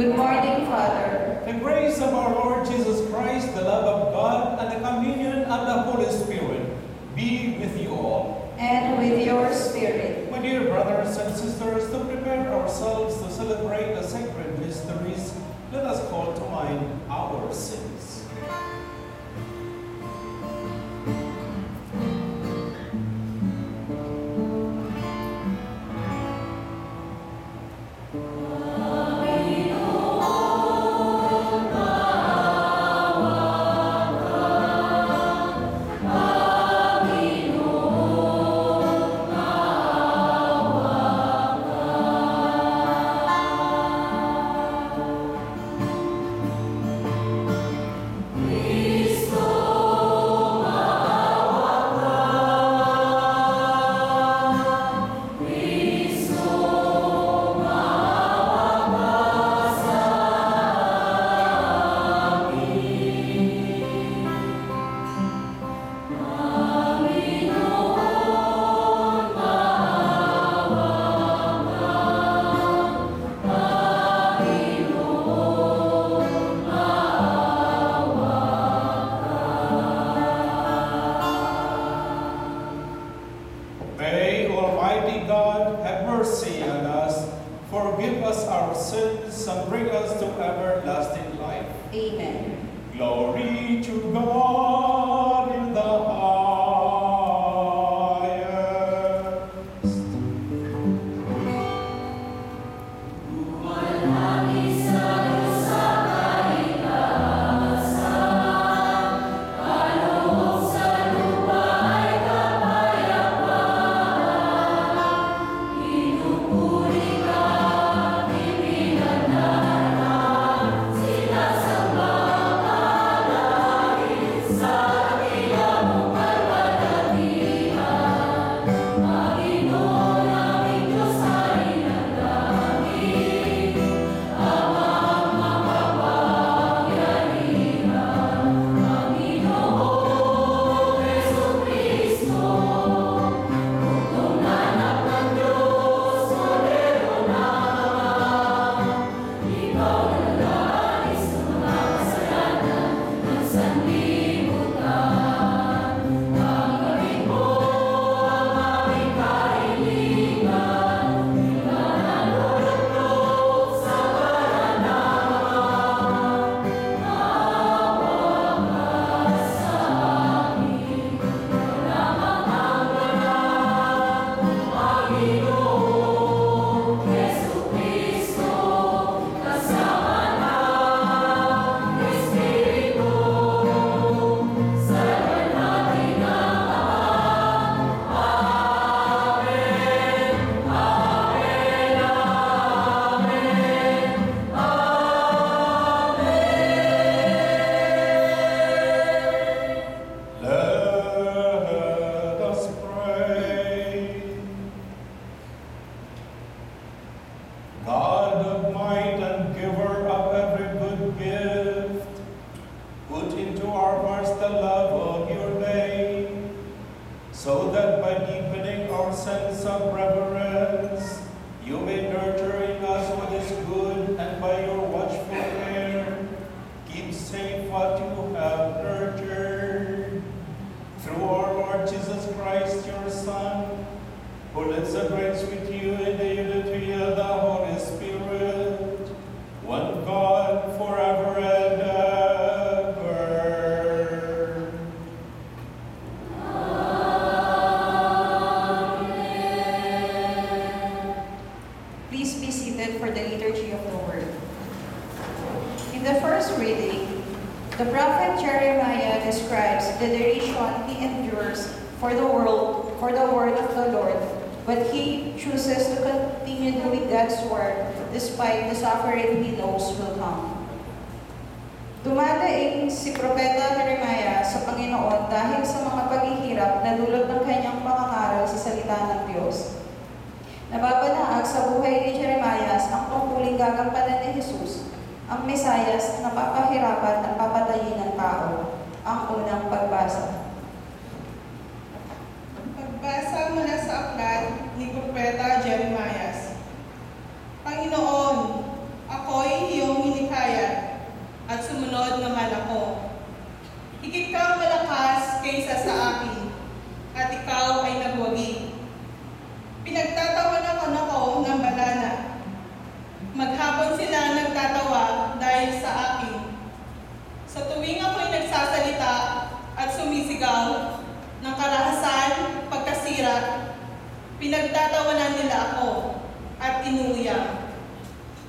Good morning, Father. The grace of our Lord Jesus Christ, the love of God, and the communion of the Holy Spirit be with you all. And with your spirit. My dear brothers and sisters, to prepare ourselves to celebrate the sacred mysteries, let us call to mind our sins. May Almighty God have mercy on us, forgive us our sins, and bring us to everlasting life. Amen. Glory to God in the highest. Let us pray. God of might and giver of every good gift, put into our hearts the love of your name, so that by deepening our sense of reverence, you may nurture in us what is good, and by your watchful care, keep safe what you have nurtured. Through our Lord Jesus Christ, your Son, who lives and reigns with you in the unity of the Holy Spirit, one God, forever and ever. Please be seated for the liturgy of the word. In the first reading, the prophet Jeremiah describes the derision he endures for the word of the Lord, but he chooses to continue doing God's work despite the suffering he knows will come. Dumadaing si Propeta Jeremiah sa Panginoon dahil sa mga paghihirap na dulot ng kanyang pangangaral sa salita ng Diyos. Nababanaag sa buhay ni Jeremiah ang tungkuling gagampanan ni Jesus, ang Mesayas na papahirapan at papatayin ng tao. Ang unang pagbasa. Pagbasa mula sa aklat ni Propeta Jeremiah. Panginoon, ako'y iyong Pinagtatawanan nila ako at inuuya,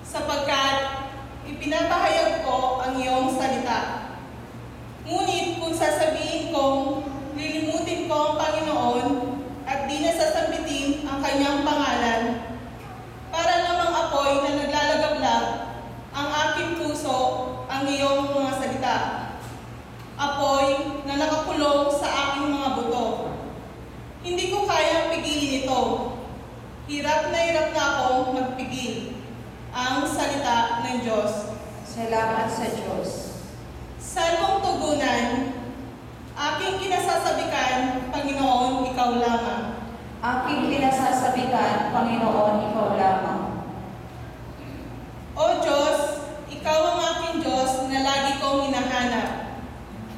sapagkat ipinapahayag ko ang iyong salita. Ngunit kung sasabihin kong lilimutin ko ang Panginoon at di na sasambitin ang kanyang pangalan, para namang apoy na naglalagablab ang aking puso ang iyong mga salita. Apoy na nakakulong sa aking mga buto. Hindi ko kayang pigilin ito. Hirap na akong magpigil. Ang salita ng Diyos. Salamat sa Diyos. Salmong tugunan, aking kinasasabikan, Panginoon, ikaw lamang. Aking kinasasabikan, Panginoon, ikaw lamang. O Diyos, ikaw ang aking Diyos na lagi kong hinahanap.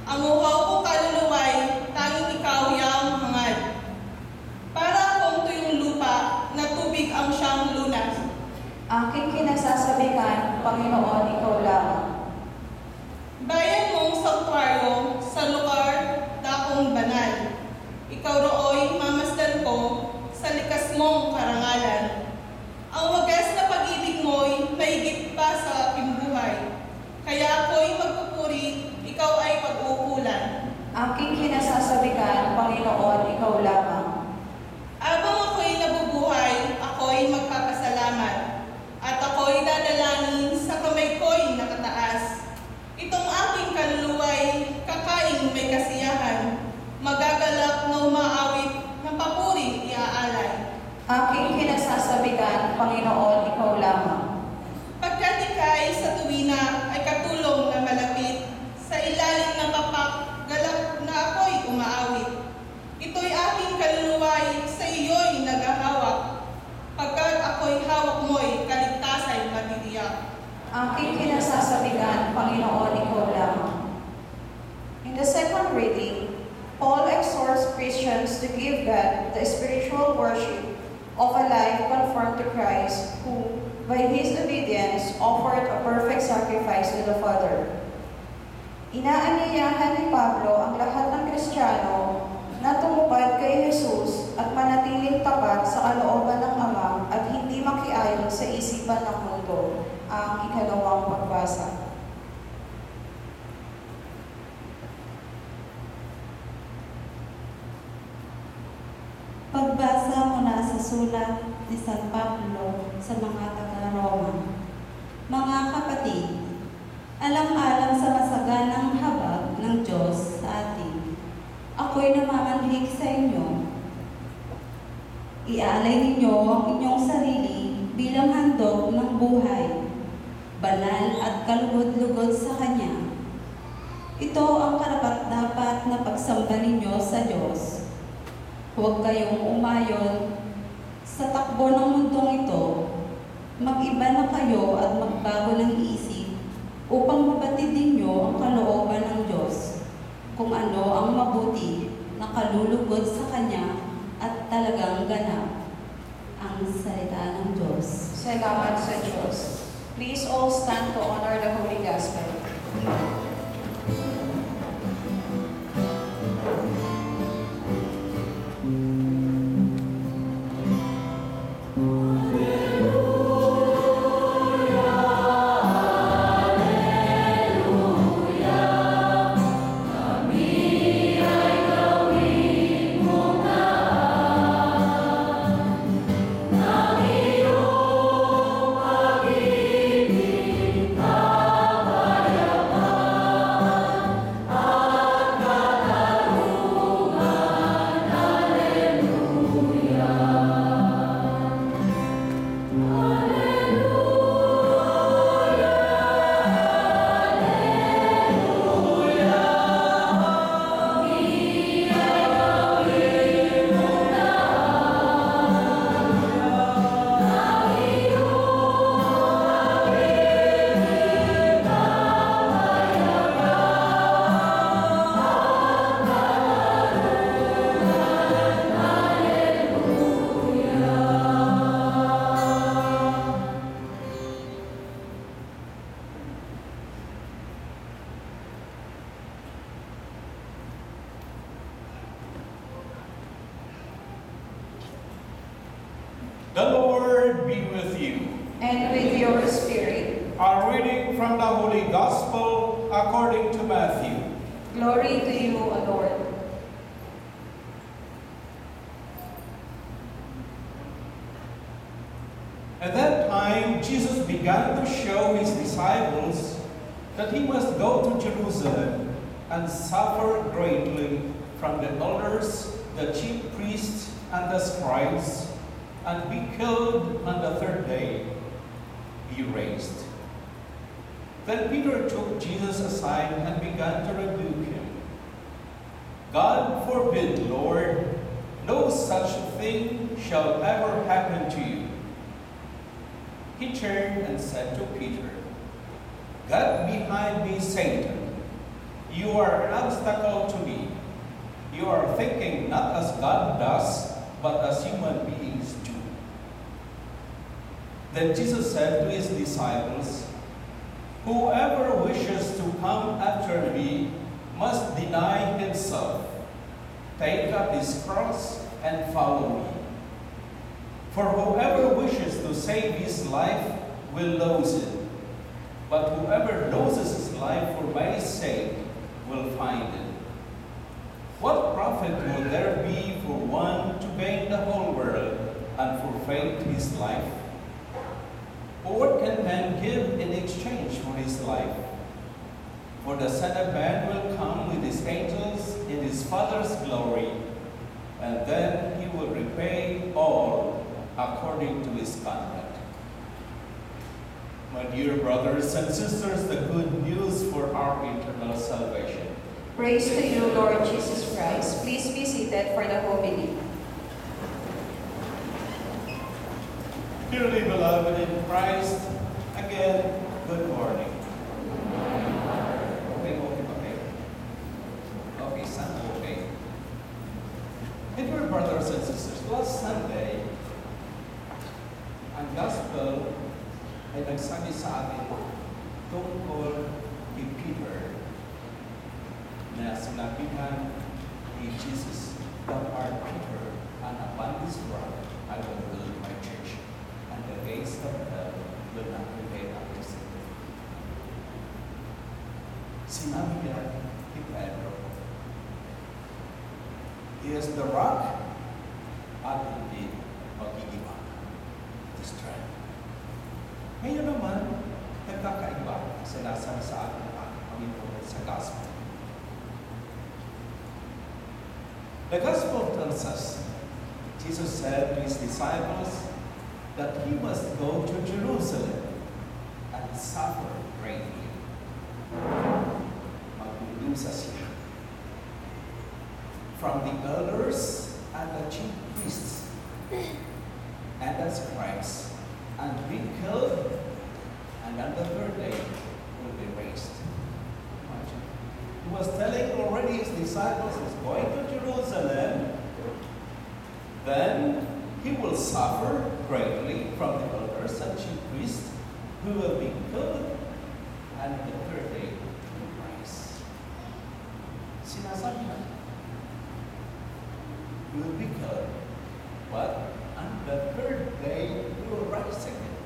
Ang uhaw kong kaluluway, tanging ikaw yang hangad. Para akong tuyong lupa na tubig ang siyang lunas. Aking kinasasabikan, Panginoon, ikaw lamang. Bayan mong sanktuaryo sa lugar dakong banal. Ikaw rooy mamasdan ko sa likas mong karangalan. Ang wagas na pag-ibig mo'y mahigit pa sa aking buhay. Kaya ako'y magpupuri, ikaw ay pag-uulan. Aking kinasasabikan, Panginoon, ikaw lamang. Habang ako'y nabubuhay, ako'y magpapasalamat. At ako'y dadalangin sa kamay ko'y nakataas. Itong aking kaluluway, kakaing may kasiyahan. Magagalak na umaawit, ng papuri iaalay. Aking kinasasabikan, Panginoon, ikaw lamang. Pagkat ika'y sa tuwina ay katulong na malapit, sa ilalim ng papak, galak na ako'y umaawit. Ito'y aking kaluluway, sa iyo'y naghahawak. Pagkat ako'y hawak mo'y kaligtasa'y matitiyak. Aking kinasasabikan, Panginoon, ikaw lamang. In the second reading, Paul exhorts Christians to give God the spiritual worship of a life conformed to Christ, who, by His obedience, offered a perfect sacrifice to the Father. Inaanyayahan ni Pablo ang lahat ng Kristiyano na tumupad kay Jesus at manatiling tapat sa kalooban ng Ama at hindi makiayon sa isipan ng mundo. Ang ikalawang pagbasa. Pagbasa mula sa sulat ni San Pablo sa mga taga-Roma. Mga kapatid, alang-alang sa masaganang habag ng Diyos sa atin, ako'y namamanhik sa inyo. Ialay ninyo ang inyong sarili bilang handog ng buhay, banal at kalugod-lugod sa Kanya. Ito ang karapat-dapat na pagsamba ninyo sa Diyos. Huwag kayong umayon sa takbo ng mundong ito. Mag-iba na kayo at magbago ng isip upang mabatid ninyo ang kalooban ng Diyos, kung ano ang mabuti na kalulugod sa Kanya at talagang ganap. Ang salita ng Diyos. Salamat sa Diyos. Please all stand to honor the Holy Gospel. Lord be with you. And with your spirit. A reading from the Holy Gospel according to Matthew. Glory to you, O Lord. At that time, Jesus began to show his disciples that he must go to Jerusalem and suffer greatly from the elders, the chief priests, and the scribes, and be killed on the third day, be raised. Then Peter took Jesus aside and began to rebuke him. God forbid, Lord, no such thing shall ever happen to you. He turned and said to Peter, "Get behind me, Satan. You are an obstacle to me. You are thinking not as God does, but as human beings do." Then Jesus said to his disciples, "Whoever wishes to come after me must deny himself, take up his cross, and follow me. For whoever wishes to save his life will lose it, but whoever loses his life for my sake will find it. What profit will there be for one to gain the whole world and forfeit his life? Or what can man give in exchange for his life? For the Son of Man will come with his angels in his Father's glory, and then he will repay all according to his conduct." My dear brothers and sisters, the good news for our eternal salvation. Praise to you, Lord Jesus Christ. Please be seated for the homily. Dearly beloved in Christ, again, good morning. Okay, Sunday, okay. Dear brothers and sisters, last Sunday, ang gospel ay nagsabi sa atin tungkol kay Peter na sinabihan ni Jesus, "Thou art Peter, and upon this rock I will build my church, and the gates of hell will not prevail against it." Sinabi niya kay Pedro, "He is the rock at hindi magigiba." Strength. Ngayon naman, nagkakaiba ang sinasabi sa atin ng ating Panginoon sa Gospel. The Gospel tells us, Jesus said to his disciples that he must go to Jerusalem and suffer greatly. Magdudusa siya from the elders and the chief priests and the scribes, and be killed, and on the third day will be raised. Imagine. He was telling already his disciples he's going to Jerusalem, then he will suffer greatly from the elders and chief priests, who will be killed, and on the third day will rise. Sinasabi na, he will be killed, but on the third day, he will rise again.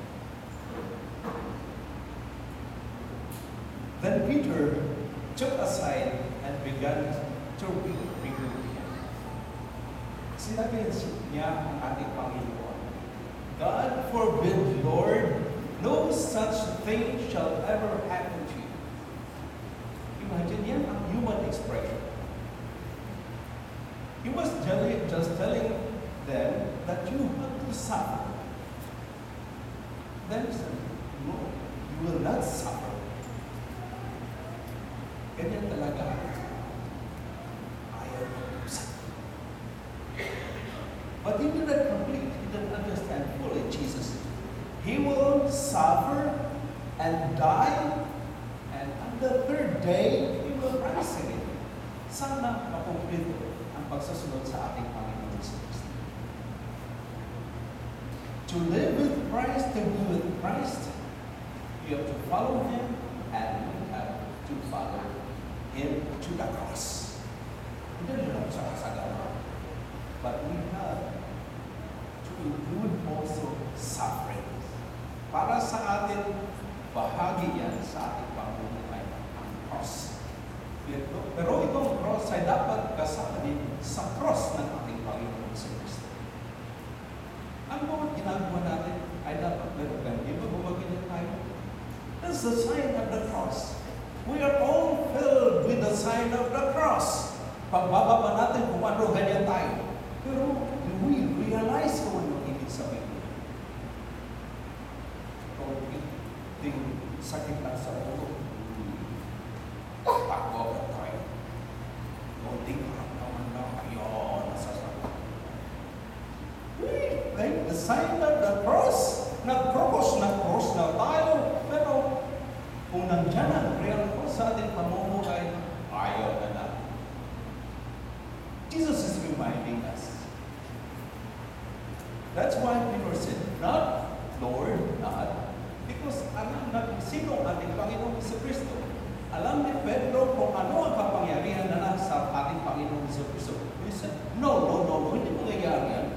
Then Peter took aside and began to rebuke him. Sinabi niya ang ating Panginoon, "God forbid, Lord, no such thing shall ever happen to you." Imagine yan ang human expression. He was just telling them that you have to suffer. Then he said, "No, you will not suffer." Ganyan talaga. Ayaw mag-usap. But he didn't complete. He didn't understand fully Jesus. He will suffer and die, and on the third day, he will rise again. Sana makumplito ang pagsasunod sa ating Panginoon sa Kristo. To live with Christ, to be with Christ, you have to follow him, and you have to follow him to the cross. Hindi lang sa kasagawa. But we have to include also suffering. Para sa atin, bahagi yan sa ating pamumuhay ang cross. Pero itong cross ay dapat kasama din sa cross ng ating Panginoon sa Kristo. Ang mga ginagawa natin ay dapat meron ganyan. Di ba bumagin tayo? That's the sign of the cross. We are all filled with the sign of the cross. Pagbababa natin kung ano ganyan tayo. Pero we realize kung ano ibig sabihin. Ting sakit lang sa ulo. Takbo ka tayo. Kunting karamdaman lang kayo. Nasasakit. Like the sign of the cross. Nag-cross na tayo. Pero kung nandyan ang real cross sa ating pamumuhay, ayaw na natin. Jesus is reminding us. That's why Peter said, not Lord, not. Because alam natin sino ang ating Panginoon sa Kristo. Alam ni Pedro kung ano ang kapangyarihan na nasa ating Panginoon sa Kristo. He said, no, hindi mangyayari yan.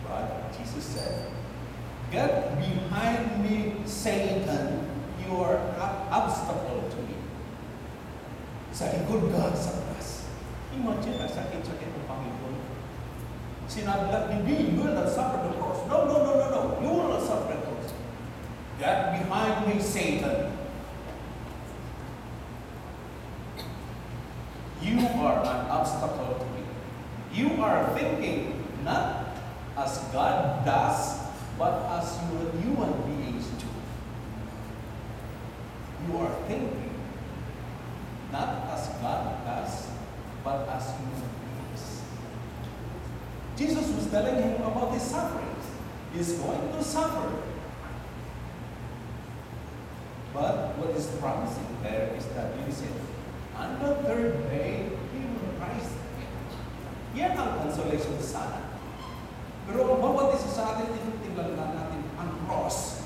But Jesus said, get behind me, Satan, you are an obstacle to me. Sa likod ka sa cross. Imagine, sakit-sakit ng Panginoon. Sinabi lang, hindi, you will not suffer the cross. No, you will not suffer the cross. Get behind me, Satan. You are an obstacle to me. You are thinking not as God does, but as human beings do. You are thinking not as God does, but as human beings. Jesus was telling him about his sufferings. He's going to suffer. But what is promising there is that he said, on the third day, he will rise again. Yan ang consolation sana. Pero ang bawat isa sa atin, tinitingnan na natin ang cross.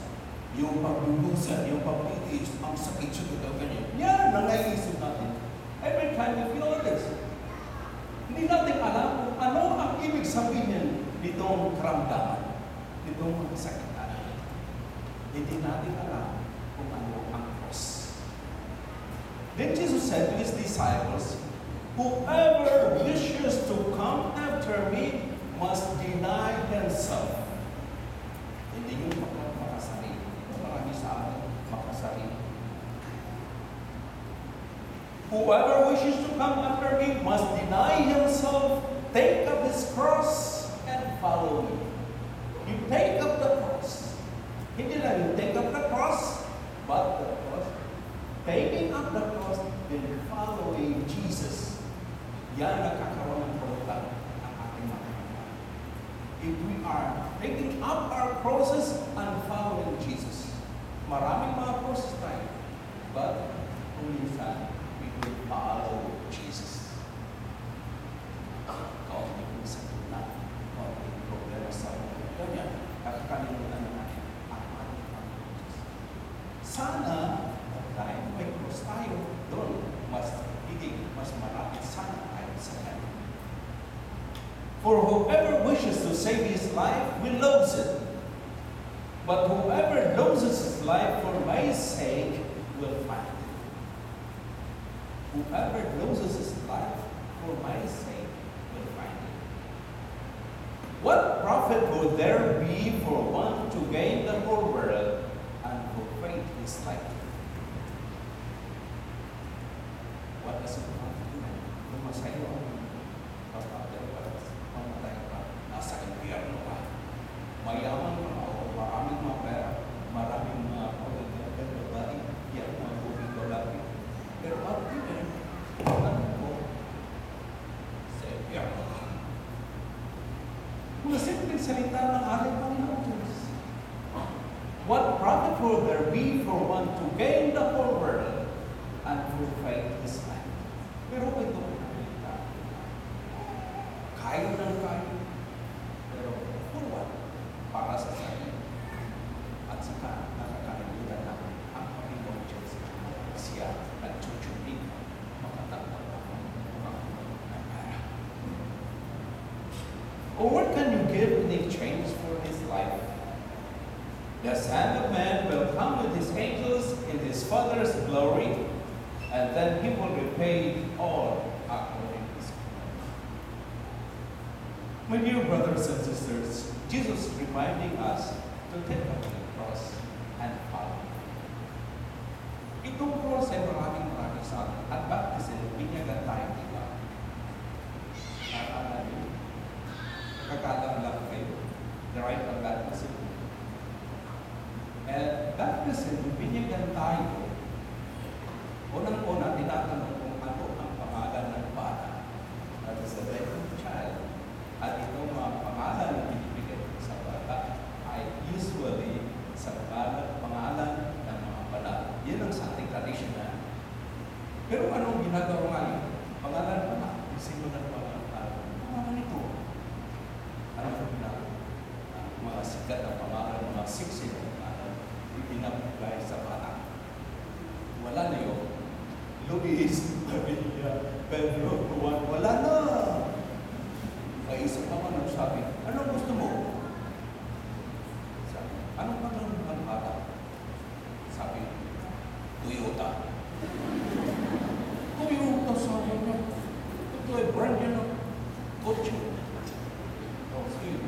Yung paglulusan, yung pagtitis, ang sakit sa ito, ganyan. Yan ang naiisip natin. Every time we feel this. Hindi natin alam kung ano ang ibig sabihin nitong karamdaman, nitong kasakitan. Hindi natin alam kung ano ang cross. Then Jesus said to his disciples, whoever wishes to come after me must deny himself. Hindi yung makasarili. Marami sa atin makasarili. Whoever wishes to come after me must deny himself, take up his cross, and follow me. You take up the cross. Hindi lang you take up the cross, but the cross. Taking up the cross, then following Jesus. Yan nakakaroon ng pagkakas ng ating mga. If we are taking up our crosses and following Jesus. Maraming mga crosses tayo, but kung minsan, we will follow Jesus. Kung minsan na, kung may problema sa mga ganyan, nakakalimutan natin ang ating Panginoon. Sana, dahil may cross tayo, doon, mas marami sana tayo sa kanya. For whoever wishes to save his life will lose it. But whoever loses his life for my sake will find it. Whoever loses his life for my sake will find it. What profit would there be for one to gain the whole world and forfeit his life? What does it profit you? Kung masaya ako, mamatay ka, nasa impyerno ka. Mayaman ka ako, maraming mga pera, maraming mga pagkakagad babae, yan mga bubing lalaki. Pero at yun, ano ko, sa impyerno ka. Mga simpleng salita ng ating Panginoon Diyos. What profit will there be for one to gain the whole world and forfeit his life? Pero ito ang salita. Kayo ng kayo. Pero for what? Para sa sarili. At saka nakakalimutan natin ang Panginoon Diyos. Siya nagchuchubig makatakot ng pera. Or what can you give in exchange for his life? The Son of Man will come with his angels in his Father's glory, and then he will repay all according to his command. My dear brothers and sisters, Jesus is reminding us to take up the cross and follow. Itong cross ay maraming sa atin. At baptism, binyagan tayo, di ba? Naalala niyo? Nakakataon lang kayo. The right of baptism. And baptism, binyagan tayo. Unang-una, tinatanong kung ano ang pangalan ng bata. That is the right of the child. At itong mga pangalan na binibigyan sa bata ay usually sa pangalan ng mga banal. Yan ang sa ating traditional. Pero anong ginagawa ngayon? Pangalan pa na. Sino na pangalan ito? Ano ang ginagawa? Mga sikat na pangalan, mga siksi na pangalan, ipinapagay sa bata. Wala na yun. Luis, Maria, Pedro, Juan, wala na. May isang naman ang sabi, anong gusto mo? Sabi, anong pangalan ng bata? Sabi, Toyota. Toyota, sabi niya. Ito ay brand yan ng kotse. Oh, sige.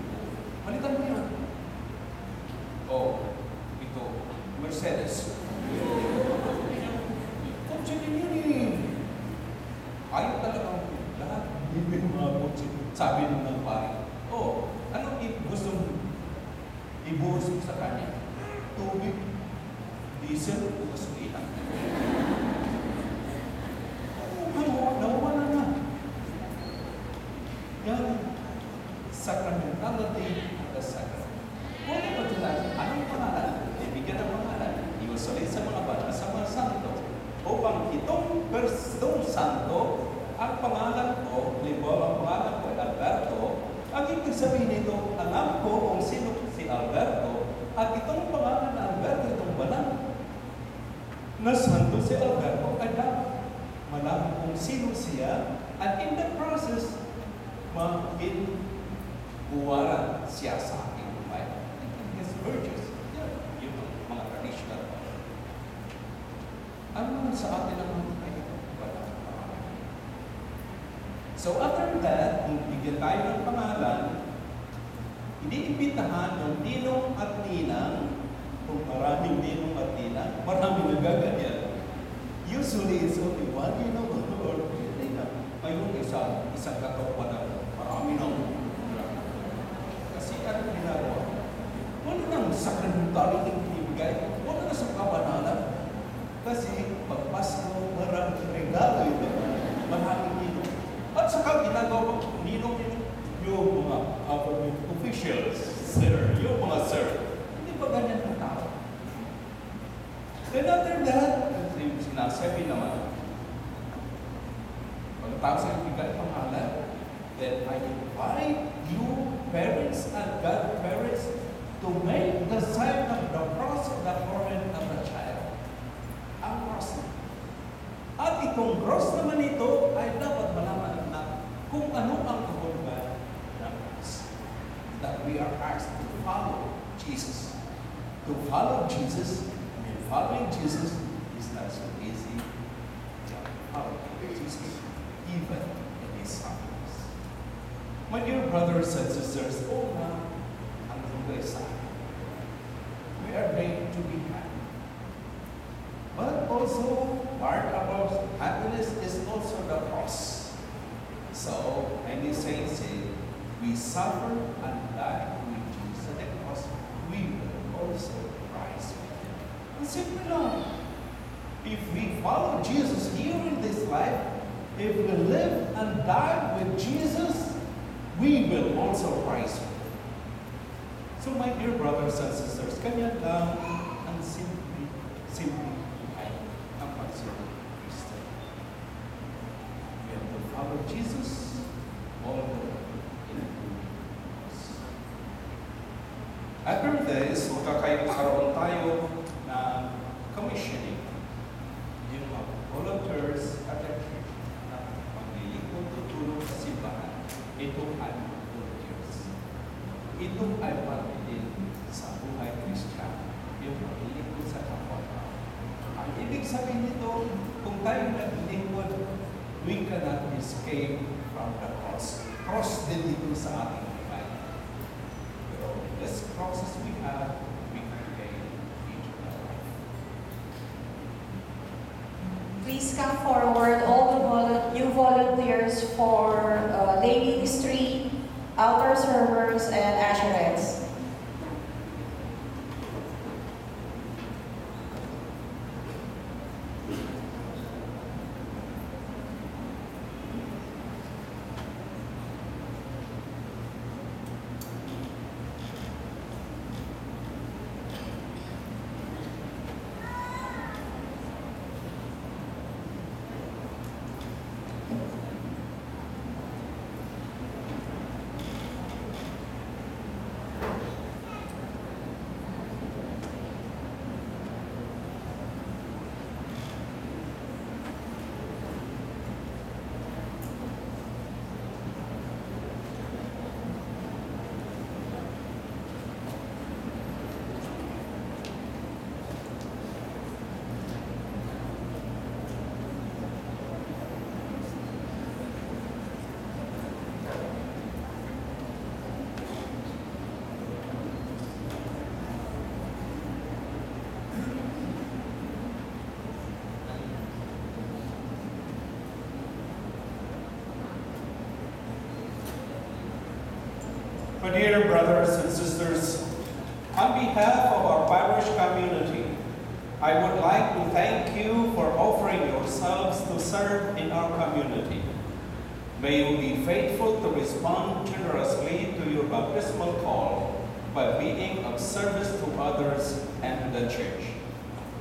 Malitan mo yan. Oh, ito, Mercedes. Kotse din yun eh. Ayaw talaga lahat. Hindi mga kotse. Sabi nung ng pari, oh, anong gusto mo ibuhos mo sa kanya? Tubig, diesel, o gasolina? Nawala na. Yan, sacramentality of the sacrament. Kung ano ba sila, anong pangalan? Ibigyan ng pangalan. Iusulit sa mga bata, sa mga santo. Upang itong santo, ang pangalan ko, ang pangalan ko ay Alberto, ang ibig sabihin nito, alam ko kung sino si Alberto, at itong pangalan na Alberto, itong banal na santo si Alberto, ay dapat malaman kung sino siya, at in the process, buwaran siya sa aking buhay. And his virtues, yun ang mga traditional. Ano sa atin ang mga So after that, kung bigyan tayo ng pangalan, iniimbitahan ng ninong at ninang, kung maraming ninong at ninang, maraming nagaganyan. Usually, it's only one ninong or ninang. Mayroong isang katopa na marami nang kasi ano ginagawa? Wala nang sacramentality ibigay, wala na sa kabanalan. Kasi pag Pasko, maraming regalo ito, maraming ninong. At saka ginagawa ninong yung mga government officials, sir, yung mga sir. Hindi ba ganyan ang tao? Then after that, yung sinasabi naman, pagkatapos ang ibigay pangalan, then I invite you, parents and godparents, to make the sign of the cross of the forehead of the child. Ang cross. At itong cross naman ito ay dapat malaman kung ano ang kahulugan ng cross. That we are asked to follow Jesus. To follow Jesus, and following Jesus is not so easy. To follow Jesus, even in his sufferings. My dear brothers and sisters, ang tunggay sa akin. We are made to be happy. But also, part of our happiness is also the cross. So, many saints say, we suffer and die with Jesus at the cross, we will also rise with him. And simple lang. If we follow Jesus here in this life, if we live and die with Jesus, we will also rise with him. So, my dear brothers and sisters, kanya lang ang simple buhay ang pagsunod ng Kristo. We have to follow Jesus all the way in the cross. After this, magkakaroon tayo ng commissioning. Yung mga volunteers at the church na maglilingkod tutulong sa simbahan. Ito ay volunteers. ito ay parte din sa buhay Kristiyano, yung paglilingkod sa kapwa-tao. Ang ibig sabihin nito, kung tayo naglilingkod, we cannot escape from the cross. Cross din dito sa ating buhay. Pero this crosses we have, we can gain eternal life. Please come forward, all the new volunteers for lay ministry, altar servers, and asherettes. My dear brothers and sisters, on behalf of our parish community, I would like to thank you for offering yourselves to serve in our community. May you be faithful to respond generously to your baptismal call by being of service to others and to the church.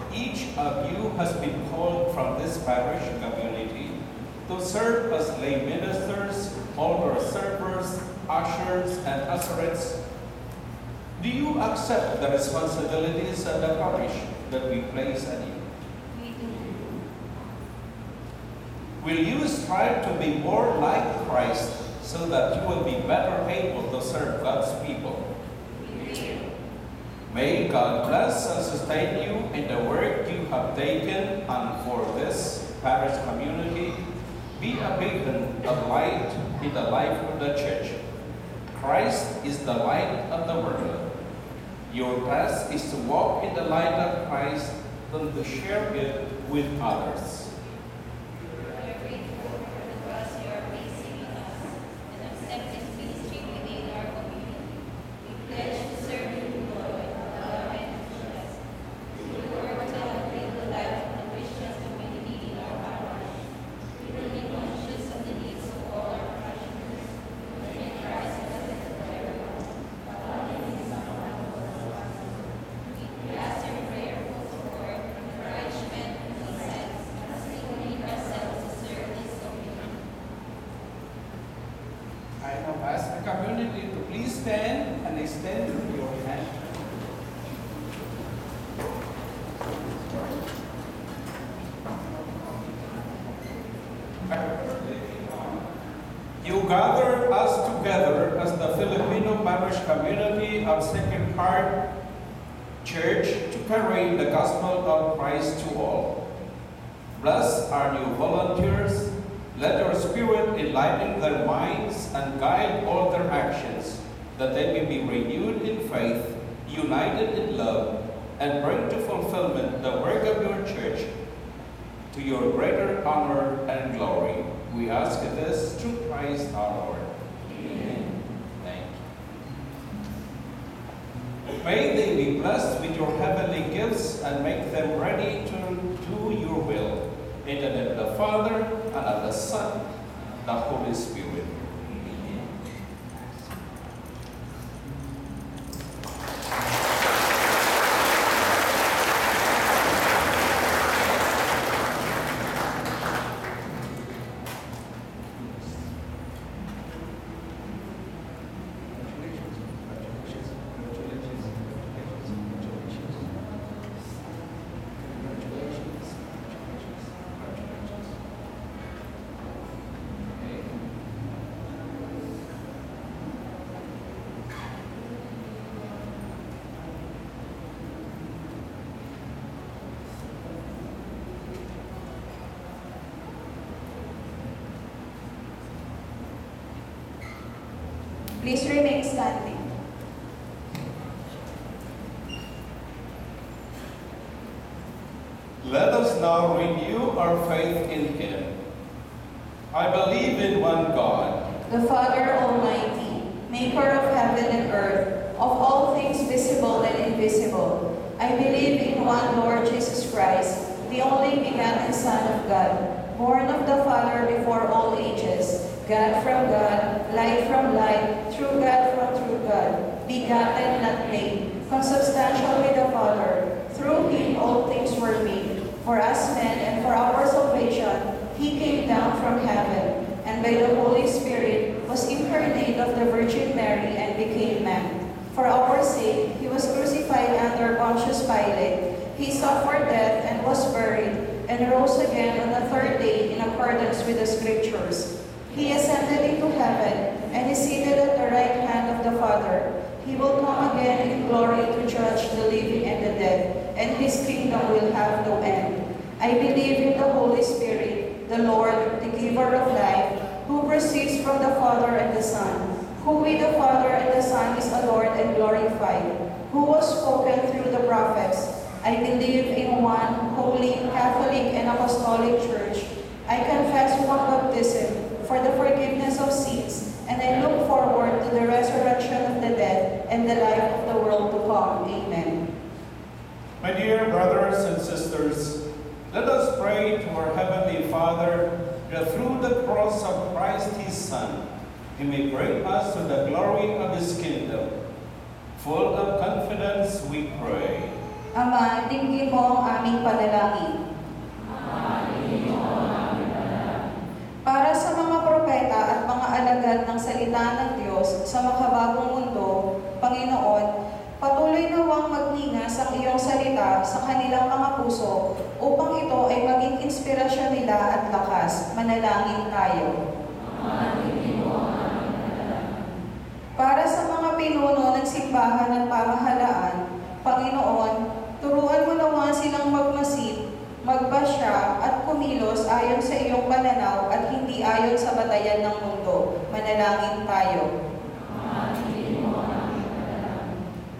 Each of you has been called from this parish community to serve as lay ministers, altar servers, ushers, and usherettes. Do you accept the responsibilities of the parish that we place on you? Will you strive to be more like Christ so that you will be better able to serve God's people? May God bless and sustain you in the work you have taken and for this parish community. Be a beacon of light in the life of the church. Christ is the light of the world. Your task is to walk in the light of Christ and to share it with others. I now ask the community to please stand and extend your hand. You gather us together as the Filipino parish community of Sacred Heart Church to carry the gospel of Christ to all. Bless our new volunteers. Let your Spirit enlighten their minds and guide all their actions, that they may be renewed in faith, united in love, and bring to fulfillment the work of your church to your greater honor and glory. We ask this through Christ our Lord. Amen. Thank you. May they be blessed with your heavenly gifts and make them ready to do your will. In the name of the Father, and of the Son, and the Holy Spirit. Amen. Please remain standing. Let us now renew our faith in Him. I believe in one God, The Father Almighty, maker of heaven and earth, of all things visible and invisible. I believe in one Lord Jesus Christ, the only begotten Son of God, born of the Father before all ages, God from God, light from light, true God from true God, begotten, not made, consubstantial with the Father. Through Him all things were made. For us men and for our salvation, He came down from heaven, and by the Holy Spirit was incarnate of the Virgin Mary and became man. For our sake, He was crucified under Pontius Pilate. He suffered death and was buried, and rose again on the third day in accordance with the Scriptures. He ascended into heaven, and is seated at the right hand of the Father. He will come again in glory to judge the living and the dead, and His kingdom will have no end. I believe in the Holy Spirit, the Lord, the giver of life, who proceeds from the Father and the Son, who with the Father and the Son is adored and glorified, who was spoken through the prophets. I believe in one holy, Catholic, and Apostolic Church. I confess one baptism for the forgiveness of sins, and I look forward to the resurrection of the dead and the life of the world to come. Amen. My dear brothers and sisters, let us pray to our Heavenly Father that through the cross of Christ His Son, He may bring us to the glory of His kingdom. Full of confidence we pray. Ama, tingin mo ang aming panalangin. Para sa mga propeta at mga alagad ng salita ng Diyos sa makabagong mundo, Panginoon, patuloy nawang magningas ang iyong salita sa kanilang mga puso upang ito ay maging inspirasyon nila at lakas. Manalangin tayo. Para sa mga pinuno ng simbahan at pamahalaan, Panginoon, turuan mo naman silang magmasid, magbasya at kumilos ayon sa iyong pananaw at hindi ayon sa batayan ng mundo. Manalangin tayo.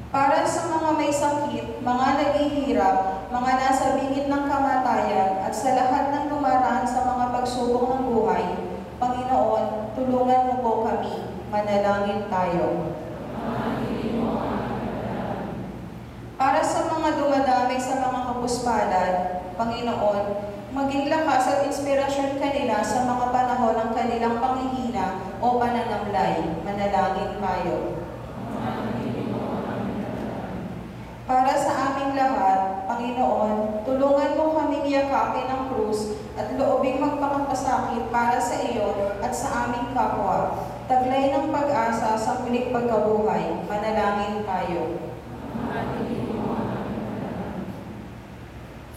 Para sa mga may sakit, mga naghihirap, mga nasa bingit ng kamatayan, at sa lahat ng dumaraan sa mga pagsubok ng buhay, Panginoon, tulungan mo po kami. Manalangin tayo. Para sa mga dumadamay sa mga kapuspalan, Panginoon, maging lakas at inspirasyon kanila sa mga panahon ng kanilang panghihina o pananamlay. Manalangin tayo. Para sa aming lahat, Panginoon, tulungan mo kaming yakapin ang krus at loobing magpakapasakit para sa iyo at sa aming kapwa. Taglay ng pag-asa sa muling pagkabuhay. Manalangin tayo.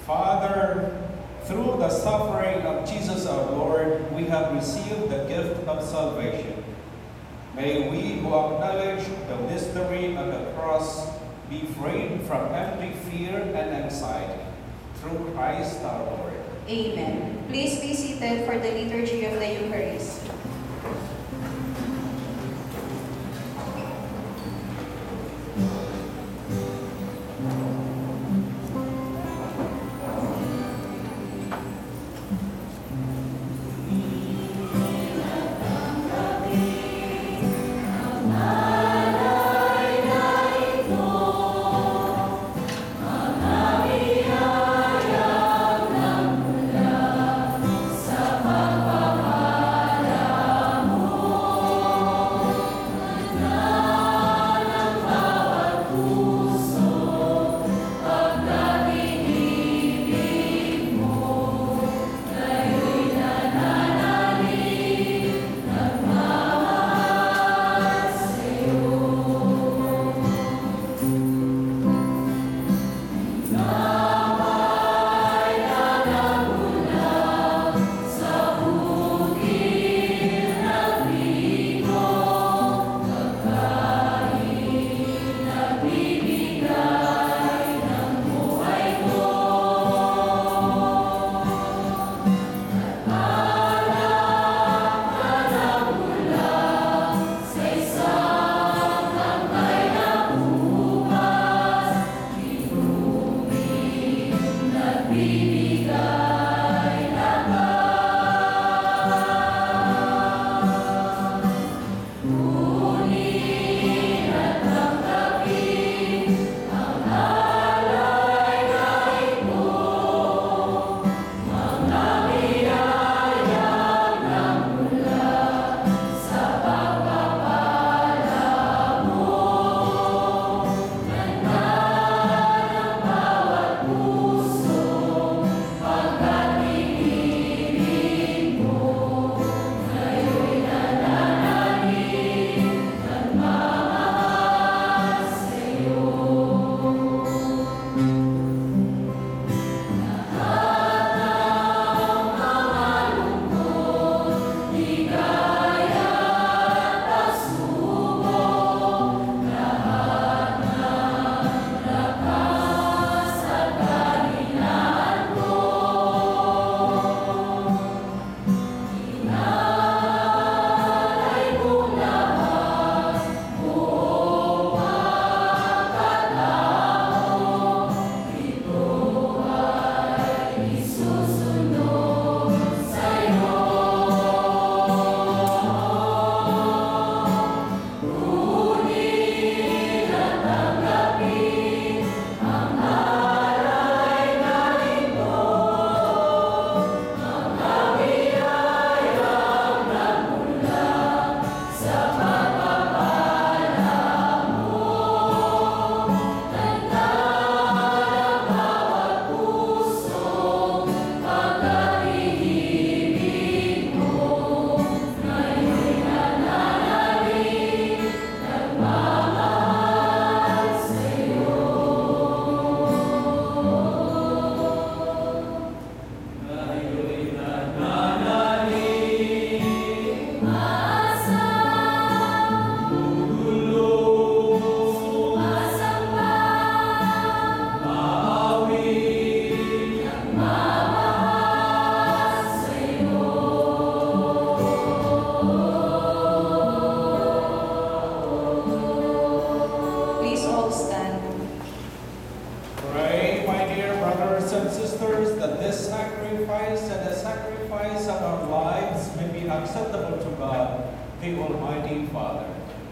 Father, through the suffering of Jesus our Lord, we have received the gift of salvation. May we who acknowledge the mystery of the cross be freed from empty fear and anxiety. Through Christ our Lord. Amen. Please be seated for the liturgy of the Eucharist. Christ, that the sacrifice of our lives may be acceptable to God, the Almighty Father.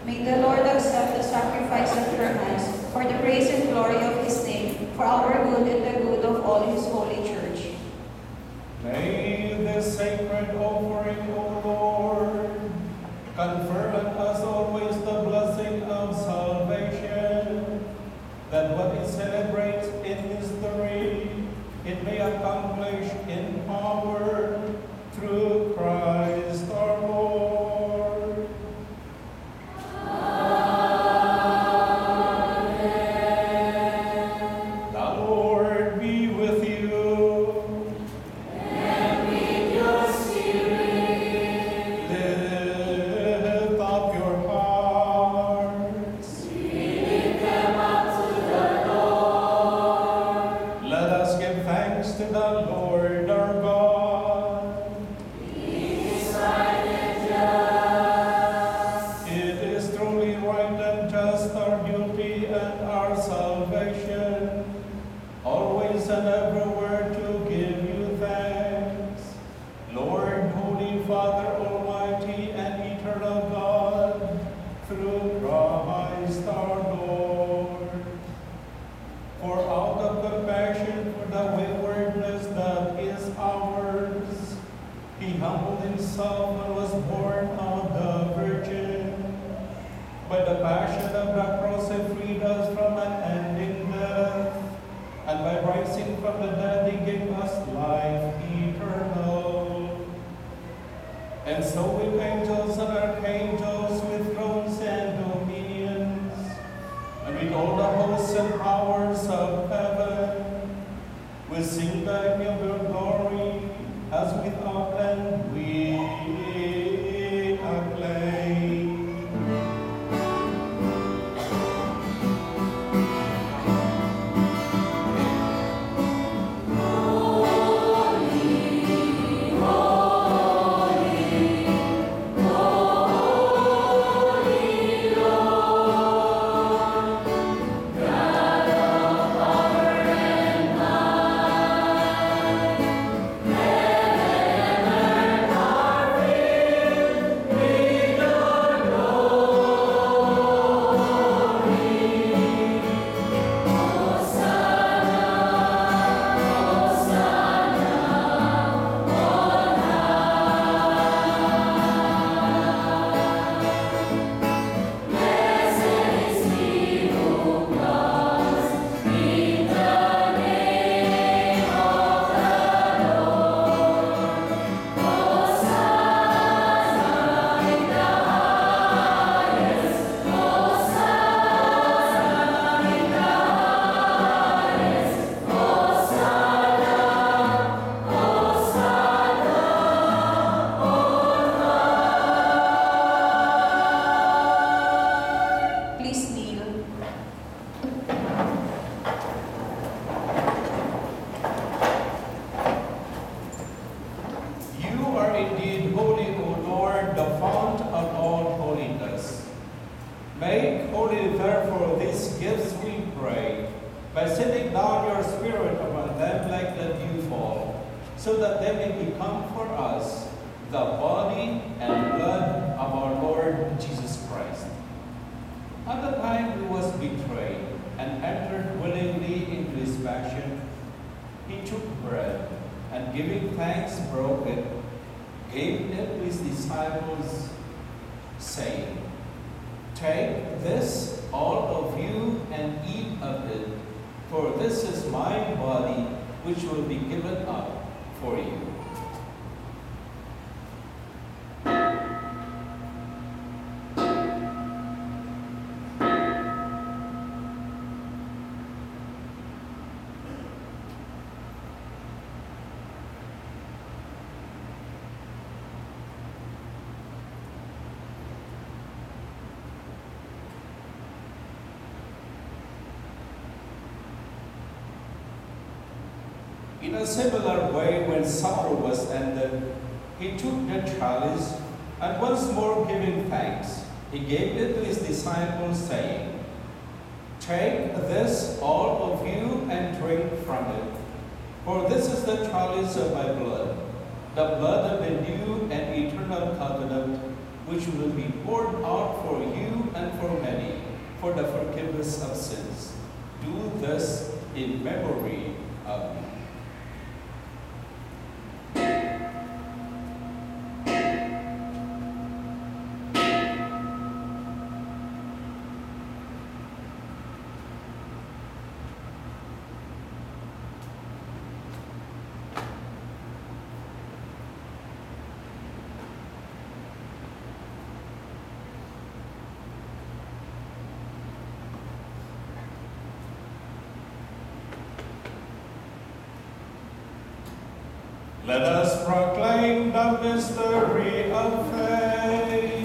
May the Lord accept the sacrifice at your hands for the praise and glory of his name, for our good and the good of all his holy church. May this sacred offering, O Lord, confer on us always the blessing of salvation, that what it celebrates in mystery, it may accomplish in power through Christ our Lord. Amen. The Lord be with you. Lift up your hearts. Let us give thanks to the Lord our God. It is truly right and just, our duty and our salvation, always and everywhere to give you thanks. Lord, Holy Father, Almighty and eternal God, through Christ our Lord. For out of compassion for the waywardness that is ours, he humbled himself and was born of the Virgin. By the passion of the cross, he freed us from unending death, and by rising from the dead, he gave us life eternal. And so with angels and archangels, with thrones and dominions, and with all the hosts and powers of heaven, we sing the hymn of your glory, as without end we acclaim. Please kneel. You are indeed holy, O Lord, the fount of all holiness. Make holy, therefore, these gifts, we pray, by sending down your Spirit upon them like the dewfall, so that they may become for us the body and blood of our Lord Jesus Christ. At the time he was betrayed and entered willingly into his passion, he took bread, and giving thanks, broke it, gave it to his disciples, saying, "Take this, all of you, and eat of it, for this is my body, which will be given up for you." In a similar way, when supper was ended, he took the chalice, and once more giving thanks, he gave it to his disciples, saying, "Take this, all of you, and drink from it. For this is the chalice of my blood, the blood of the new and eternal covenant, which will be poured out for you and for many, for the forgiveness of sins. Do this in memory of me. Let us proclaim the mystery of faith.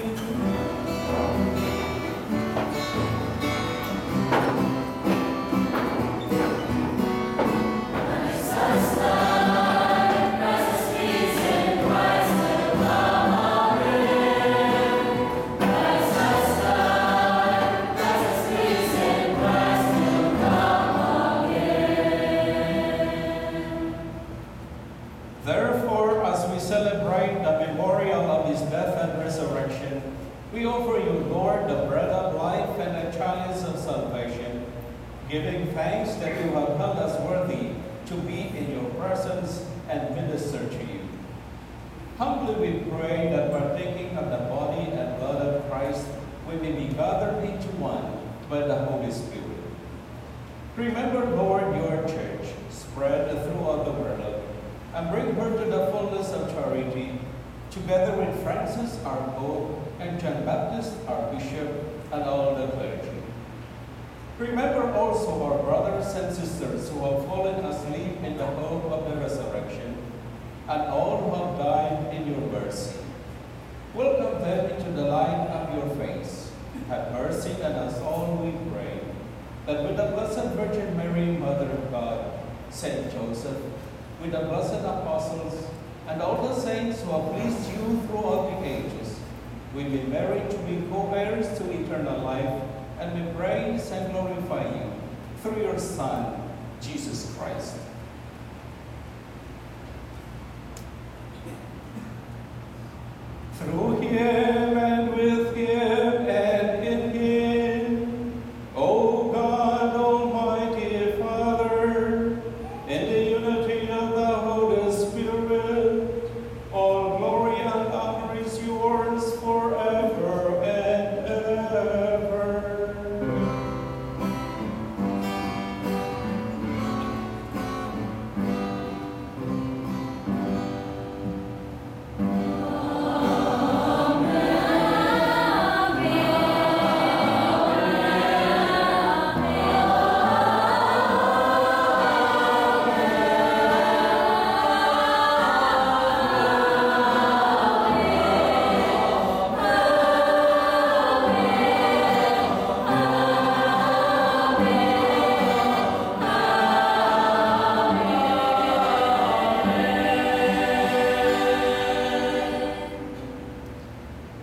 Therefore, as we celebrate the memorial of his death and resurrection, we offer you, Lord, the bread of life and the chalice of salvation, giving thanks that you have held us worthy to be in your presence and minister to you. Humbly we pray that partaking of the body and blood of Christ, we may be gathered into one by the Holy Spirit. Remember, Lord, your church spread throughout the world, and bring her to the fullness of charity, together with Francis, our Pope, and John Baptist, our Bishop, and all the clergy. Remember also our brothers and sisters who have fallen asleep in the hope of the resurrection, and all who have died in your mercy. Welcome them into the light of your face. Have mercy on us all, we pray, that with the Blessed Virgin Mary, Mother of God, Saint Joseph, with the blessed apostles, and all the saints who have pleased you throughout the ages, we be married to be co-heirs to eternal life, and we praise and glorify you through your Son, Jesus Christ. Through him and with him and in him, O God, Almighty Father, in the unity of the Holy Spirit, all glory and honor is yours forever and ever.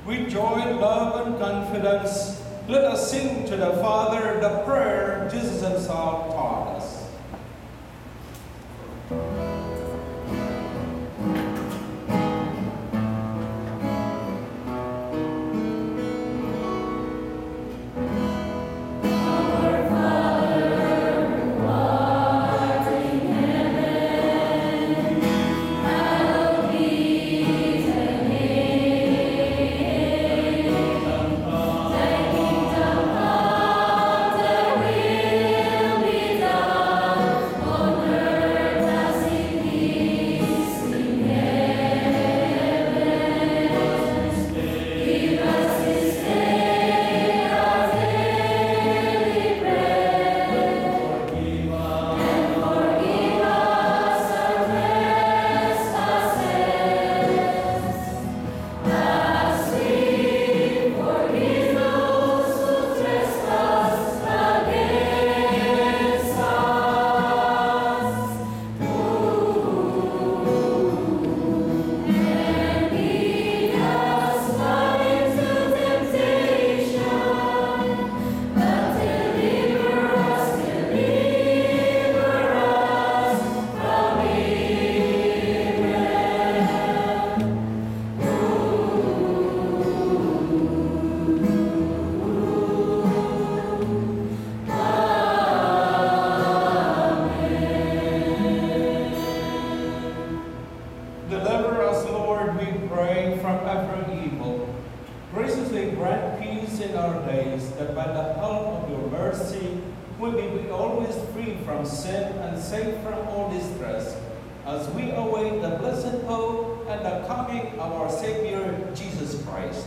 With joy, love, and confidence, let us sing to the Father the prayer Jesus himself taught us. Be done. Deliver us, Lord, we pray, from every evil. Graciously grant peace in our days, that by the help of your mercy we may be always free from sin and safe from all distress, as we await the blessed hope and the coming of our Savior, Jesus Christ.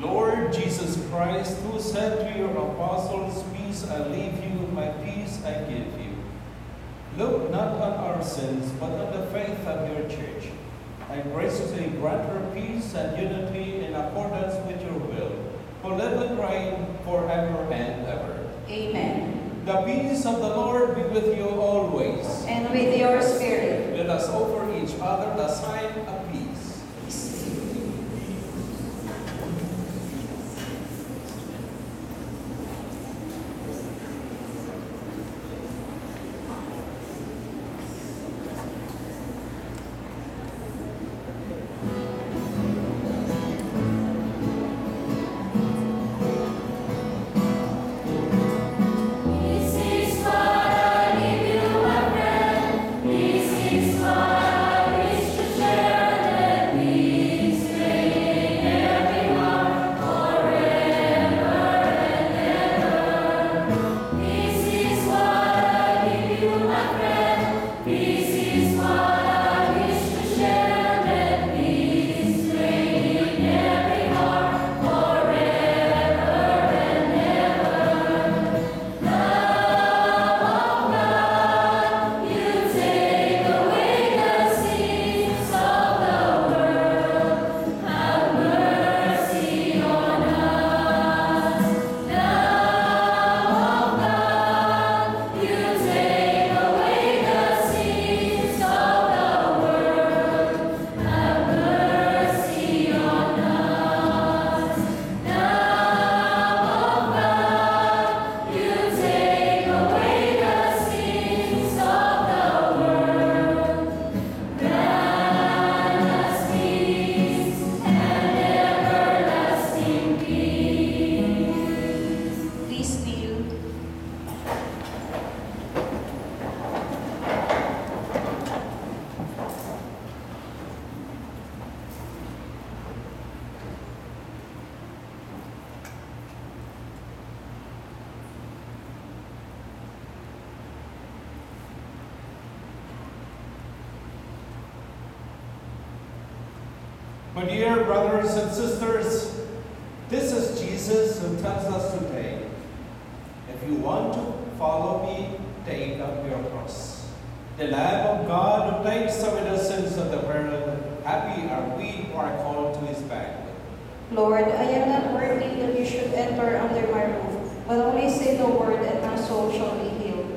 Lord Jesus Christ, who said to your apostles, "Peace I leave you, my peace I give you," look not on our sins, but on the faith of your church, and graciously grant her peace and unity in accordance with your will, who live and reign forever and ever. Amen. The peace of the Lord be with you always. And with your spirit. Let us offer each other the sign of peace. This is what I give you, my friend. This is what I wish to share. Let peace reign in every heart forever and ever. This is what I give you, my friend. This is what I wish to share. Let peace reign in every heart forever and ever. You take away the sins of the world. Have mercy on us. Love of God, you take away the sins of the world. Have mercy on us. Love of God, you take away the sins of the world. Grant us peace and everlasting peace. Please kneel. My dear brothers and sisters, this is Jesus who tells us today, if you want to follow me, take up your cross. The Lamb of God who takes away the sins of the world, happy are we who are called to his banquet. Lord, I am not worthy that you should enter under my roof, but only say the word and my soul shall be healed.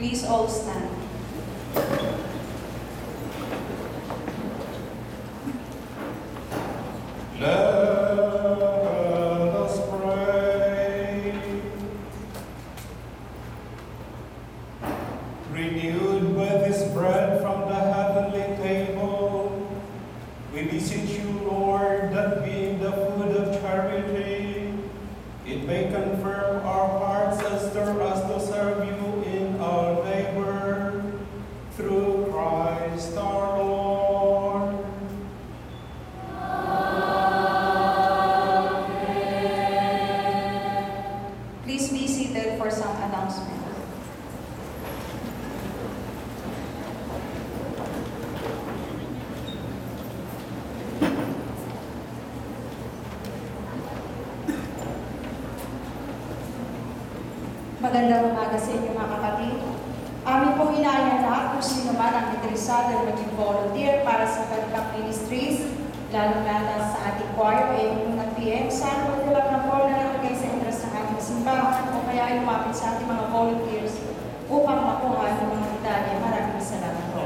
Please all stand. Let us pray. Renewed by this bread from the heavenly table, we beseech you, Lord, that being the food of charity, it may confirm our hearts and stir us to serve you in our labor, through Christ our Lord. Please be seated for some announcement. Magandang umaga sa inyo mga kapatid. Amin pong inaanyala kung sino man ang interesado na maging volunteer para sa kanilang ministries, lalo-lalo sa ating choir, ng PM, sana magdala ng form na nakalagay sa entrance ng ating simbahan o kaya ay lumapit sa ating mga volunteers upang makuha ng mga detalye. Maraming salamat po.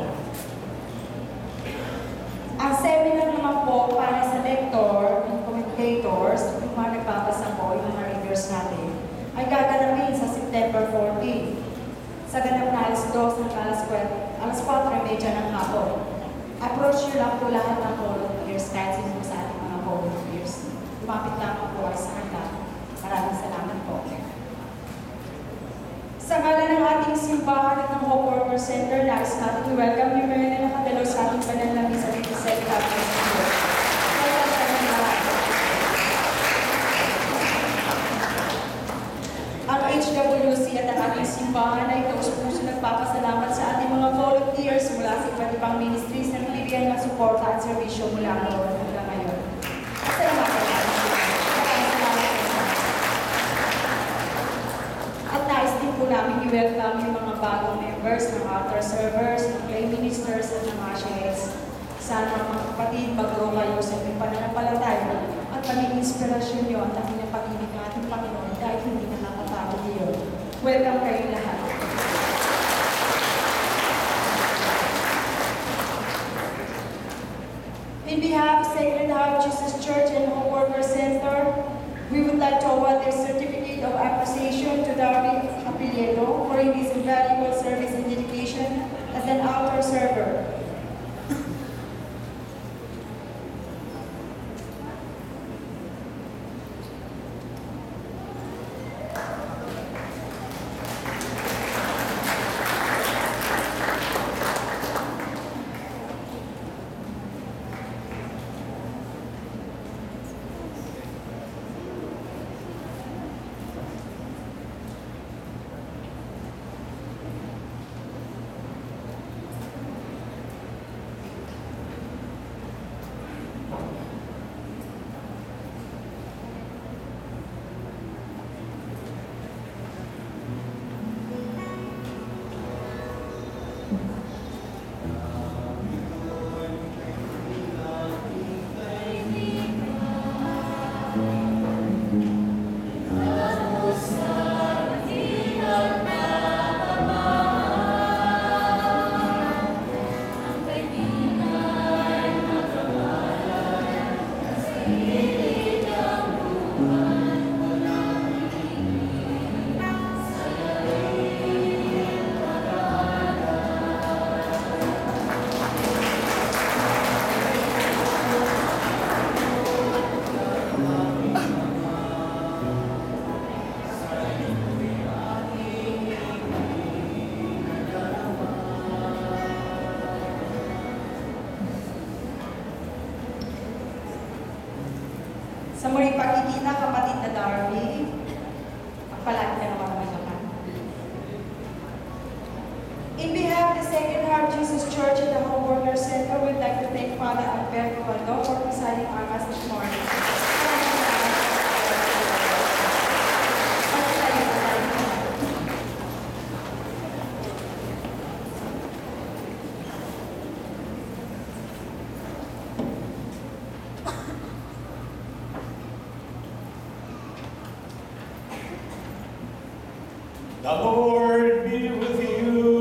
Ang seminar naman po para sa lector and commentators, yung mga nagbabasa po, yung mga readers natin, ay gaganapin sa September 14. Sa ganap na alas 2 ng alas 4:30 ng hapon. Approach nyo lang po lahat ng volunteers kahit sino sa ating mga volunteers. Lumapit lang po ay sa kanila. Maraming salamat po. Sa ngalan ng ating simbahan at ng Hope Worker Center, nais natin i-welcome yung mga na nakadalo sa ating banal na misa dito sa Ikatlong Siglo. Welcome sa mga lahat. Ang HWC at ang ating simbahan ay taus-puso nagpapasalamat sa ating mga volunteers mula sa iba't ibang ministries na nagbibigay ng suporta at serbisyo mula noon hanggang ngayon. Salamat po. Maraming salamat po. At nais din po namin i-welcome yung mga bagong members ng altar servers, ng lay ministers at ng ushers. Sana mga kapatid, mag-grow kayo sa inyong pananampalataya at maging inspirasyon nyo ang taking ng pag-ibig ng ating Panginoon dahil hindi nakakapagod yun. Welcome kayo lahat. In behalf of Sacred Heart Jesus Church and Hope Worker Center, we would like to award a certificate of appreciation to Darby Apilieto for his invaluable service and dedication as an altar server. Sa muling pagkikita, kapatid na Darby, magpalagi ka naman naman. In behalf of the Sacred Heart Jesus Church and the Hope Worker Center, we'd like to thank Father Alberto Valdo for presiding our Mass this morning. The Lord be with you.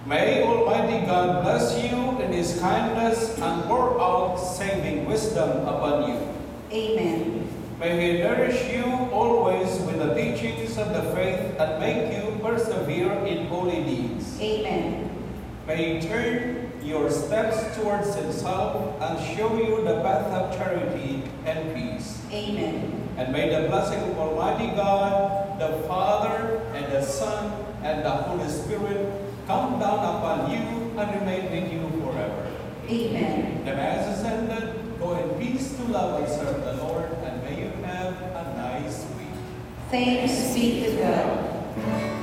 May Almighty God bless you in His kindness and pour out saving wisdom upon you. Amen. May He nourish you always with the teachings of the faith and make you persevere in holy deeds. Amen. May He turn your steps towards Himself and show you the path of charity and peace. Amen. And may the blessing of Almighty God, the Father, and the Son, and the Holy Spirit come down upon you and remain with you forever. Amen. The Mass is ended. Go in peace to love and serve the Lord, and may you have a nice week. Thanks be to God.